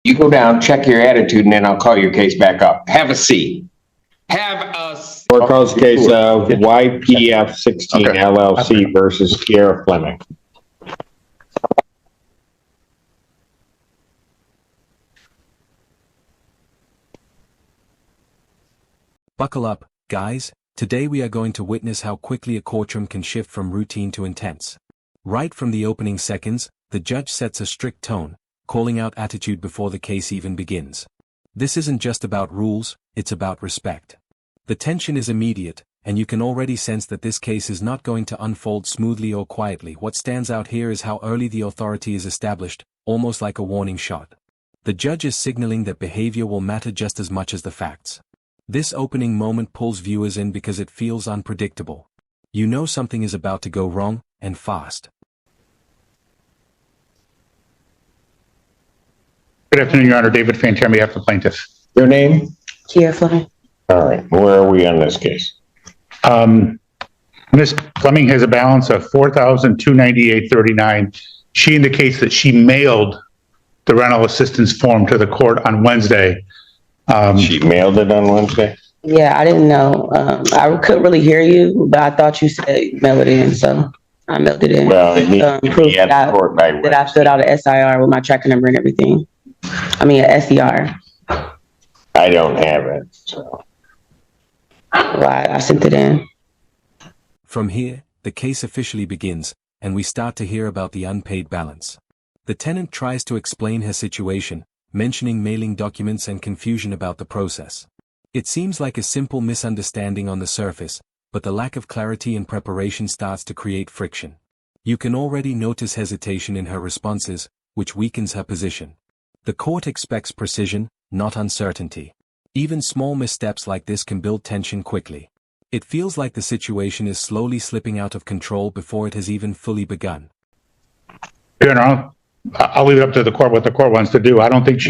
You go down, check your attitude, and then I'll call your case back up. Have a seat. Have a seat. Court calls case of YPF 16 LLC versus Kiera Fleming. Buckle up, guys. Today we are going to witness how quickly a courtroom can shift from routine to intense. Right from the opening seconds, the judge sets a strict tone, calling out attitude before the case even begins. This isn't just about rules, it's about respect. The tension is immediate, and you can already sense that this case is not going to unfold smoothly or quietly. What stands out here is how early the authority is established, almost like a warning shot. The judge is signaling that behavior will matter just as much as the facts. This opening moment pulls viewers in because it feels unpredictable. You know something is about to go wrong, and fast. Good afternoon, Your Honor. David Fanti on behalf of the plaintiff. Your name? Kiera Fleming. All right. Where are we on this case? Ms. Fleming has a balance of $4,298.39. She indicates that she mailed the rental assistance form to the court on Wednesday. She mailed it on Wednesday? Yeah, I didn't know. I couldn't really hear you, but I thought you said mail it in, so I mailed it in. Well, it needs to Proof be at the court by that I filled out an SIR with my tracking number and everything. I mean, an SER. I don't have it, so. Well, I sent it in. From here, the case officially begins, and we start to hear about the unpaid balance. The tenant tries to explain her situation, mentioning mailing documents and confusion about the process. It seems like a simple misunderstanding on the surface, but the lack of clarity and preparation starts to create friction. You can already notice hesitation in her responses, which weakens her position. The court expects precision, not uncertainty. Even small missteps like this can build tension quickly. It feels like the situation is slowly slipping out of control before it has even fully begun. Your Honor, I'll leave it up to the court what the court wants to do. I don't think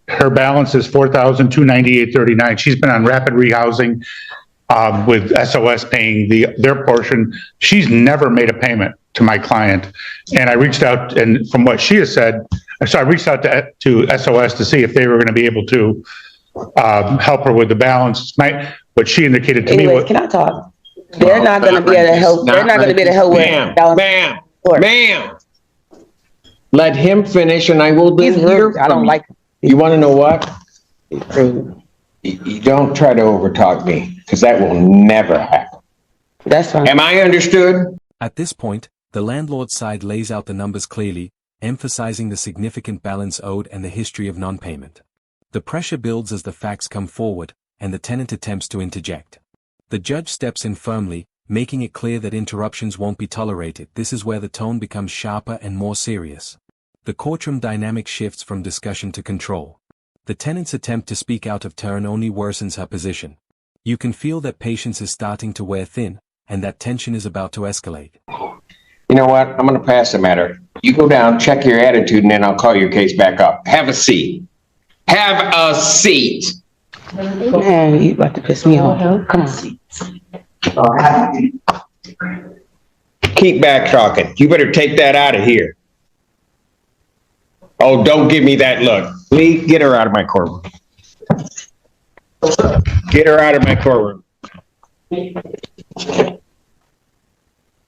her balance is $4,298.39. She's been on rapid rehousing with SOS paying their portion. She's never made a payment to my client. And I reached out, and from what she has said, so I reached out to SOS to see if they were going to be able to help her with the balance. What she indicated to me was... Can I talk? They're not going to be able to help. They're not going to be able to help with balance. Ma'am. Let him finish, and I will do here. I don't like. You want to know what? You don't try to overtalk me, because that will never happen. That's fine. Am I understood? At this point, the landlord's side lays out the numbers clearly, emphasizing the significant balance owed and the history of non-payment. The pressure builds as the facts come forward, and the tenant attempts to interject. The judge steps in firmly, making it clear that interruptions won't be tolerated. This is where the tone becomes sharper and more serious. The courtroom dynamic shifts from discussion to control. The tenant's attempt to speak out of turn only worsens her position. You can feel that patience is starting to wear thin, and that tension is about to escalate. You know what? I'm going to pass the matter. You go down, check your attitude, and then I'll call your case back up. Have a seat. Have a seat. Man, you about to piss me off. Come on. Keep back talking. You better take that out of here. Oh, don't give me that look. Lee, get her out of my courtroom. Get her out of my courtroom.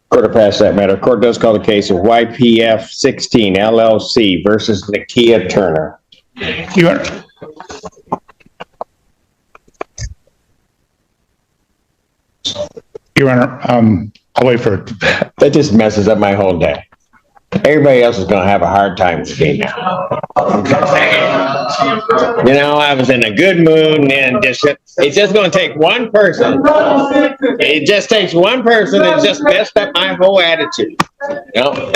Court to pass that matter. Court does call the case of YPF 16 LLC versus Nakia Turner. Your Honor, I'll wait for it. That just messes up my whole day. Everybody else is going to have a hard time with me now. You know, I was in a good mood, and it's just going to take one person. It just takes one person and just messed up my whole attitude. You know?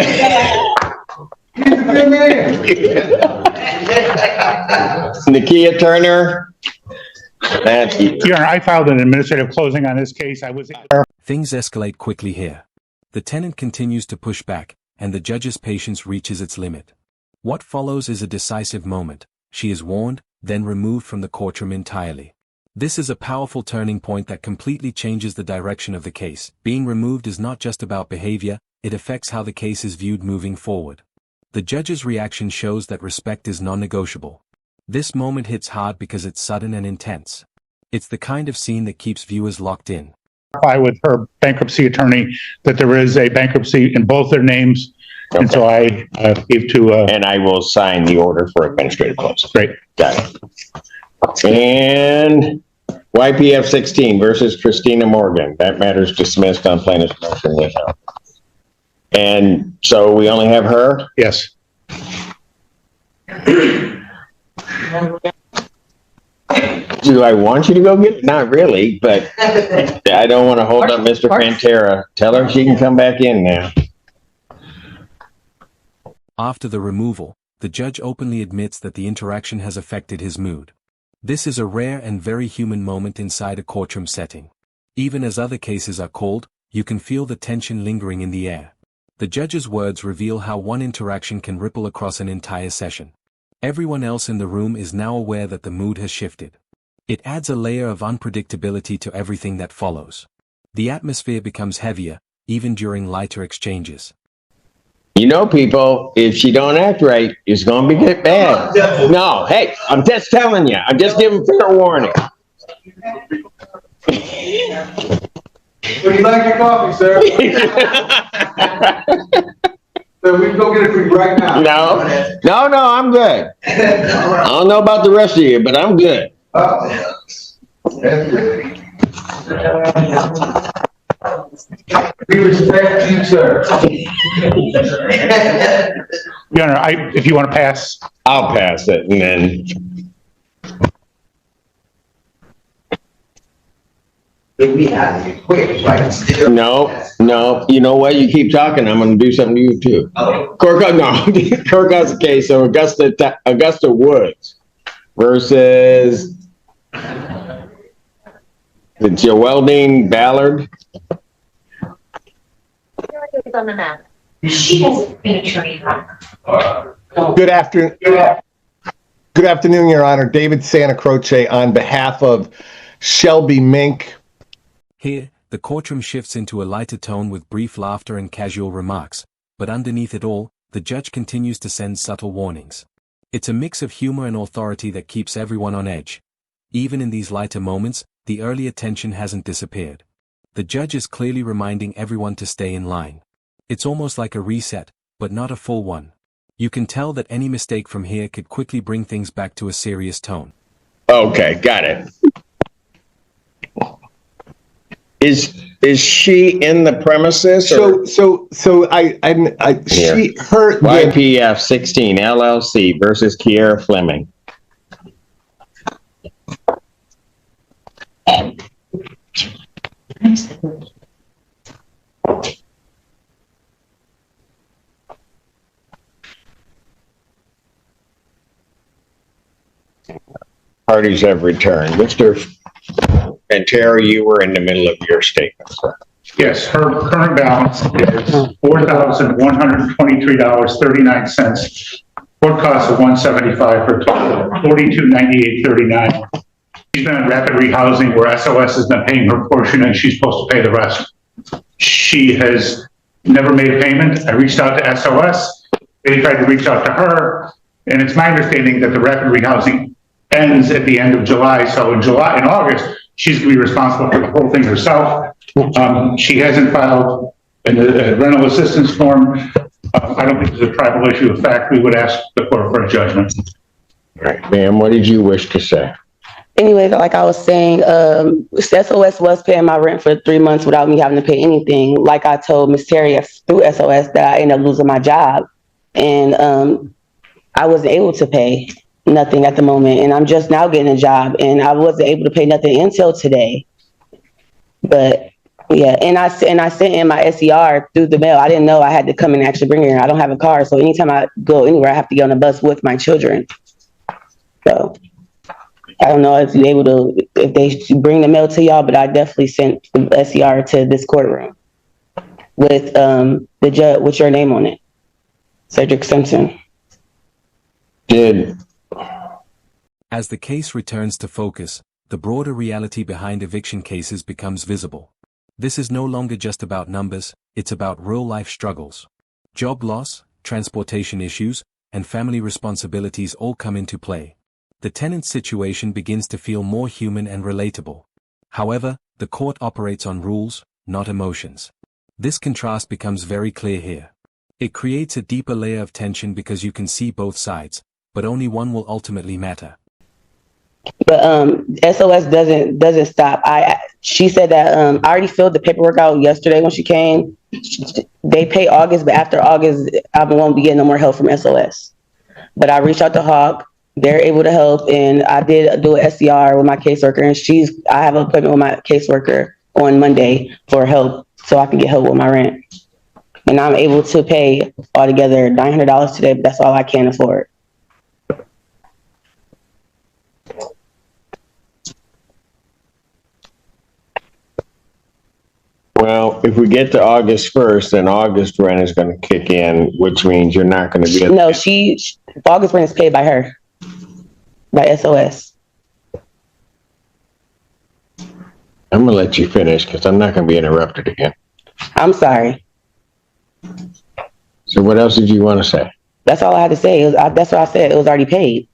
Nakia Turner. Your Honor, I filed an administrative closing on this case. Things escalate quickly here. The tenant continues to push back, and the judge's patience reaches its limit. What follows is a decisive moment. She is warned, then removed from the courtroom entirely. This is a powerful turning point that completely changes the direction of the case. Being removed is not just about behavior, it affects how the case is viewed moving forward. The judge's reaction shows that respect is non-negotiable. This moment hits hard because it's sudden and intense. It's the kind of scene that keeps viewers locked in. With her bankruptcy attorney that there is a bankruptcy in both their names. And so I gave to, And I will sign the order for administrative close. great. Got it. And YPF 16 versus Christina Morgan. That matter is dismissed on plaintiff's motion without. And so we only have her? Yes. Do I want you to go get it? Not really, but I don't want to hold up Mr. Pantera. Tell her she can come back in now. After the removal, the judge openly admits that the interaction has affected his mood. This is a rare and very human moment inside a courtroom setting. Even as other cases are called, you can feel the tension lingering in the air. The judge's words reveal how one interaction can ripple across an entire session. Everyone else in the room is now aware that the mood has shifted. It adds a layer of unpredictability to everything that follows. The atmosphere becomes heavier, even during lighter exchanges. You know, people, if she don't act right, it's going to get bad. No, hey, I'm just telling you. I'm just giving fair warning. Would you like your coffee, sir? So we can go get it for you right now. No, I'm good. I don't know about the rest of you, but I'm good. We respect you, sir. Your Honor, if you want to pass. I'll pass it and then. We have to get quick, right? No. You know what? You keep talking. I'm going to do something to you too. Courthouse case. So Augusta Woods versus the Joeldine Ballard. On the map. She has been attorney. Good afternoon. Good afternoon, Your Honor. David Santa Croce on behalf of Shelby Mink. Here, the courtroom shifts into a lighter tone with brief laughter and casual remarks, but underneath it all, the judge continues to send subtle warnings. It's a mix of humor and authority that keeps everyone on edge. Even in these lighter moments, the earlier tension hasn't disappeared. The judge is clearly reminding everyone to stay in line. It's almost like a reset, but not a full one. You can tell that any mistake from here could quickly bring things back to a serious tone. Okay, got it. Is she in the premises? Or? So YPF 16 LLC versus Kiera Fleming. Parties have returned. Mr. Pantera, you were in the middle of your statement, sir. Yes, her current balance is $4,123.39. Court costs of $175 for a total of $4298.39. She's been in rapid rehousing where SOS has been paying her portion and she's supposed to pay the rest. She has never made a payment. I reached out to SOS. They tried to reach out to her. And it's my understanding that the rapid rehousing ends at the end of July. So in August, she's going to be responsible for the whole thing herself. She hasn't filed a rental assistance form. I don't think it's a tribal issue. In fact, we would ask the court for a judgment. Right. Ma'am, what did you wish to say? Anyway, like I was saying, SOS was paying my rent for 3 months without me having to pay anything. Like I told Ms. Terry through SOS that I ended up losing my job. And I wasn't able to pay nothing at the moment. And I'm just now getting a job. And I wasn't able to pay nothing until today. But yeah, and I sent in my SER through the mail. I didn't know I had to come and actually bring it in. I don't have a car. So anytime I go anywhere, I have to get on a bus with my children. So I don't know if you're able to, if they bring the mail to y'all, but I definitely sent the SER to this courtroom with the judge, with your name on it, Cedric Simpson. As the case returns to focus, the broader reality behind eviction cases becomes visible. This is no longer just about numbers, it's about real-life struggles. Job loss, transportation issues, and family responsibilities all come into play. The tenant's situation begins to feel more human and relatable. However, the court operates on rules, not emotions. This contrast becomes very clear here. It creates a deeper layer of tension because you can see both sides, but only one will ultimately matter. But SOS doesn't stop. She said that I already filled the paperwork out yesterday when she came. They pay August, but after August, I won't be getting no more help from SOS. But I reached out to Hawk. They're able to help, and I did do an SCR with my caseworker, and I have an appointment with my caseworker on Monday for help, so I can get help with my rent. And I'm able to pay altogether $900 today, but that's all I can afford. Well, if we get to August 1st, then August rent is going to kick in, which means you're not going to be. No, August rent is paid by her, by SOS. I'm going to let you finish because I'm not going to be interrupted again. I'm sorry. So what else did you want to say? That's all I had to say. That's what I said. It was already paid.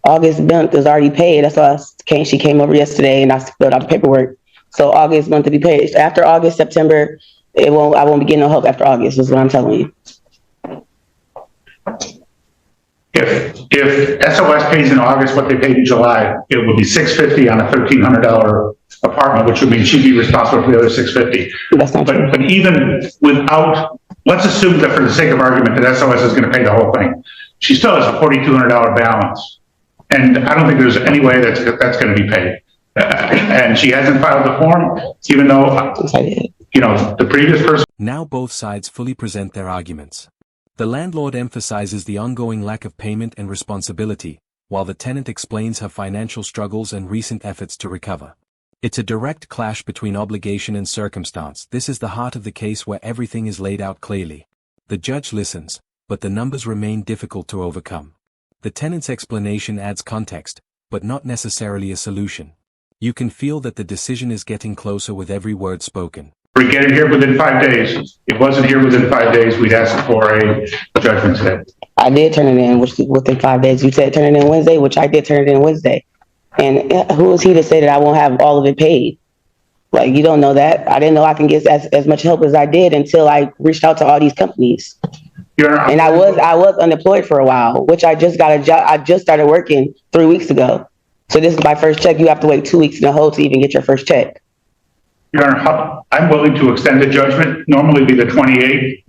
August month is already paid. That's why she came over yesterday and I filled out the paperwork. So August month to be paid. After August, September, I won't be getting no help after August, is what I'm telling you. If SOS pays in August what they paid in July, it would be $650 on a $1,300 apartment, which would mean she'd be responsible for the other $650. That's not true. But even without, let's assume that for the sake of argument that SOS is going to pay the whole thing. She still has a $4,200 balance. And I don't think there's any way that's going to be paid. And she hasn't filed the form, even though, the previous person. Now both sides fully present their arguments. The landlord emphasizes the ongoing lack of payment and responsibility, while the tenant explains her financial struggles and recent efforts to recover. It's a direct clash between obligation and circumstance. This is the heart of the case where everything is laid out clearly. The judge listens, but the numbers remain difficult to overcome. The tenant's explanation adds context, but not necessarily a solution. You can feel that the decision is getting closer with every word spoken. We get it here within 5 days. If it wasn't here within 5 days, we'd ask for a judgment today. I did turn it in within 5 days. You said turn it in Wednesday, which I did turn it in Wednesday. And who is he to say that I won't have all of it paid? Like, you don't know that. I didn't know I can get as much help as I did until I reached out to all these companies. And I was unemployed for a while, which I just got a job. I just started working 3 weeks ago. So this is my first check. You have to wait 2 weeks in a hole to even get your first check. Your Honor, I'm willing to extend the judgment, normally be the 28th.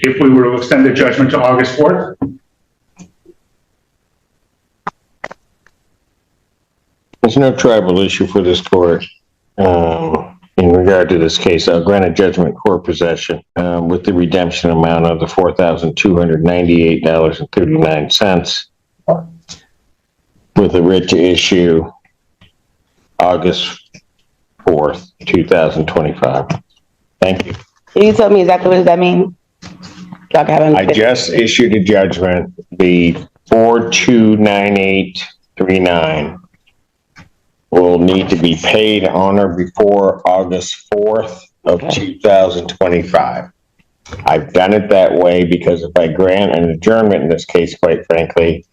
If we were to extend the judgment to August 4th. There's no tribal issue for this court in regard to this case. I'll grant a judgment court possession with the redemption amount of the $4,298.39 with a writ to issue August 4th, 2025. Thank you. Can you tell me exactly what does that mean? I just issued a judgment, the 429839 will need to be paid on or before August 4th of 2025. I've done it that way because if I grant an adjournment in this case, quite frankly,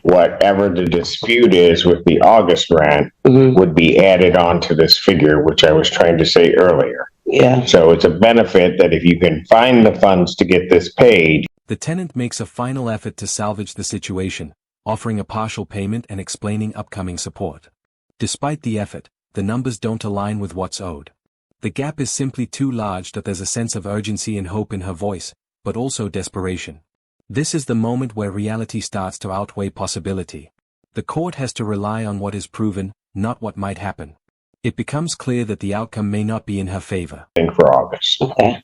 whatever the dispute is with the August rent would be added on to this figure, which I was trying to say earlier. Yeah. So it's a benefit that if you can find the funds to get this paid. The tenant makes a final effort to salvage the situation, offering a partial payment and explaining upcoming support. Despite the effort, the numbers don't align with what's owed. The gap is simply too large that there's a sense of urgency and hope in her voice, but also desperation. This is the moment where reality starts to outweigh possibility. The court has to rely on what is proven, not what might happen. It becomes clear that the outcome may not be in her favor. For August. Okay.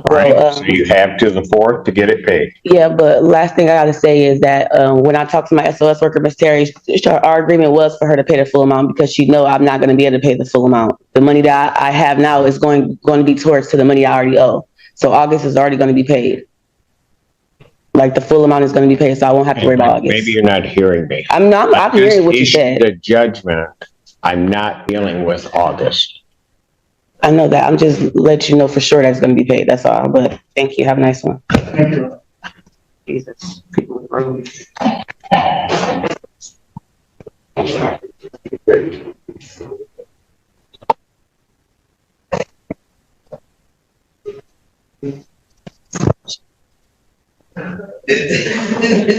Right, so you have to the 4th to get it paid. Yeah, but last thing I got to say is that when I talked to my SOS worker, Ms. Terry, our agreement was for her to pay the full amount because she know I'm not going to be able to pay the full amount. The money that I have now is going to be towards to the money I already owe. So August is already going to be paid. Like the full amount is going to be paid, so I won't have to worry about August. Maybe you're not hearing me. I'm hearing what you said. The judgment, I'm not dealing with August. I know that. I'm just letting you know for sure that's going to be paid. That's all. But thank you. Have a nice one. Thank you. Jesus. People in the room.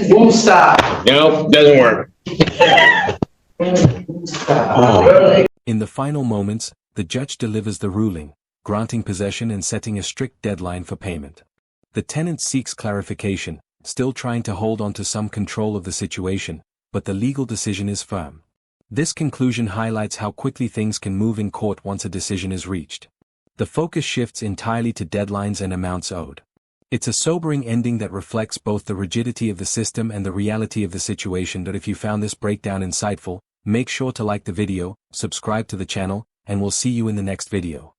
Won't stop. Nope, doesn't work. In the final moments, the judge delivers the ruling, granting possession and setting a strict deadline for payment. The tenant seeks clarification, still trying to hold on to some control of the situation, but the legal decision is firm. This conclusion highlights how quickly things can move in court once a decision is reached. The focus shifts entirely to deadlines and amounts owed. It's a sobering ending that reflects both the rigidity of the system and the reality of the situation. If you found this breakdown insightful, make sure to like the video, subscribe to the channel, and we'll see you in the next video.